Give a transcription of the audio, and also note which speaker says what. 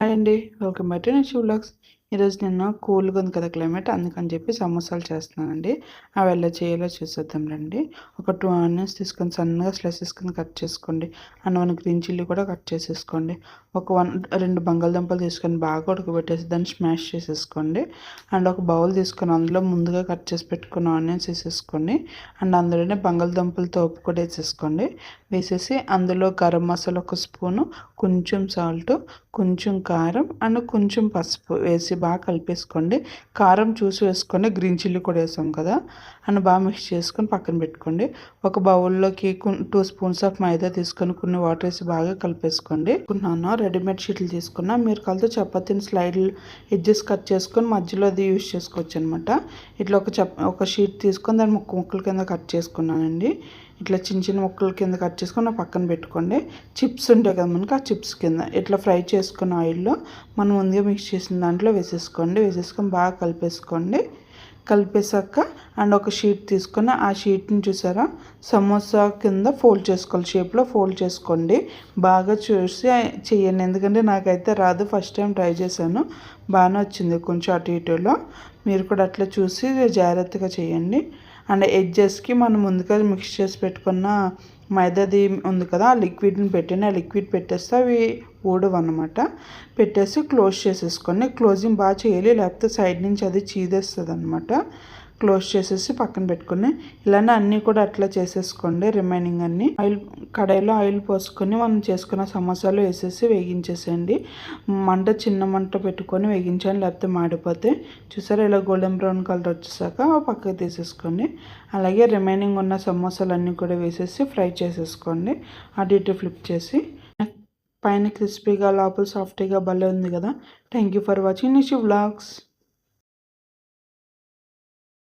Speaker 1: Hi అండి. Welcome back to Nishi vlogs. ఈరోజు నేను కూల్గా ఉంది కదా క్లైమేట్, అందుకని చెప్పి సమోసాలు చేస్తున్నానండి. అవి ఎలా చేయాలో చూసేద్దాం రండి. ఒక 2 ఆనియన్స్ తీసుకొని సన్నగా స్లైసెస్ కింద కట్ చేసుకోండి. అండ్ 1 గ్రీన్ చిల్లీ కూడా కట్ చేసేసుకోండి. ఒక 2 బంగాళదుంపలు తీసుకొని బాగా ఉడకబెట్టేసి దాన్ని స్మాష్ చేసేసుకోండి. అండ్ ఒక బౌల్ తీసుకొని అందులో ముందుగా కట్ చేసి పెట్టుకున్న ఆనియన్స్ వేసేసుకోండి. అండ్ అందులోనే బంగాళదుంపలు తోపు కూడా వేసేసుకోండి. వేసేసి అందులో గరం మసాలా 1 స్పూను, కొంచెం సాల్ట్, కొంచెం కారం అండ్ కొంచెం పసుపు వేసి బాగా కలిపేసుకోండి. కారం చూసి వేసుకోండి, గ్రీన్ చిల్లీ కూడా వేసాం కదా. అండ్ బాగా మిక్స్ చేసుకొని పక్కన పెట్టుకోండి. ఒక బౌల్లోకి 2 స్పూన్స్ ఆఫ్ మైదా తీసుకొని కొన్ని వాటర్ వేసి బాగా కలిపేసుకోండి. రెడీమేడ్ షీట్లు తీసుకున్నా, మీరు కలితో చపాతీని స్లైడ్లు ఎడ్జెస్ కట్ చేసుకొని మధ్యలో అది యూజ్ చేసుకోవచ్చు అనమాట. ఇట్లా ఒక షీట్ తీసుకొని దాన్ని ముక్కల కింద కట్ చేసుకున్నానండి. ఇట్లా చిన్న చిన్న ముక్కల కింద కట్ చేసుకొని పక్కన పెట్టుకోండి. చిప్స్ ఉంటాయి కదా మనకి, ఆ చిప్స్ కింద ఇట్లా ఫ్రై చేసుకున్న ఆయిల్లో మనం ముందుగా మిక్స్ చేసిన దాంట్లో వేసేసుకొని బాగా కలిపేసాక అండ్ ఒక షీట్ తీసుకొని ఆ షీట్ని చూసారా సమోసా కింద ఫోల్డ్ చేసుకోవాలి, షేప్లో ఫోల్డ్ చేసుకోండి. బాగా చూసి చెయ్యండి, ఎందుకంటే నాకైతే రాదు, ఫస్ట్ టైం ట్రై చేశాను, బాగానే వచ్చింది. కొంచెం అటు ఇటులో మీరు కూడా అట్లా చూసి జాగ్రత్తగా చేయండి. అండ్ ఎడ్జెస్కి మనం ముందుగా మిక్స్ చేసి పెట్టుకున్న మైదాది ఉంది కదా, ఆ లిక్విడ్ని పెట్టండి. ఆ లిక్విడ్ పెట్టేస్తే అవి ఊడవన్నమాట. పెట్టేసి క్లోజ్ చేసేసుకోండి. క్లోజింగ్ బాగా చేయాలి, లేకపోతే సైడ్ నుంచి అది చీదేస్తుంది అనమాట. క్లోజ్ చేసేసి పక్కన పెట్టుకుని ఇలానే అన్నీ కూడా అట్లా చేసేసుకోండి. రిమైనింగ్ అన్నీ కడాయిలో ఆయిల్ పోసుకొని మనం చేసుకున్న సమోసాలు వేసేసి వేగించేసేయండి. చిన్న మంట పెట్టుకొని వేగించండి, లేకపోతే మాడిపోతే. చూసారా ఇలా గోల్డెన్ బ్రౌన్ కలర్ వచ్చేసాక పక్కకు తీసేసుకోండి. అలాగే రిమైనింగ్ ఉన్న సమోసాలు అన్నీ కూడా వేసేసి ఫ్రై చేసేసుకోండి. అటు ఇటు ఫ్లిప్ చేసి పైన క్రిస్పీగా లోపల సాఫ్టీగా భలే ఉంది కదా. Thank you for watching Nishi vlogs.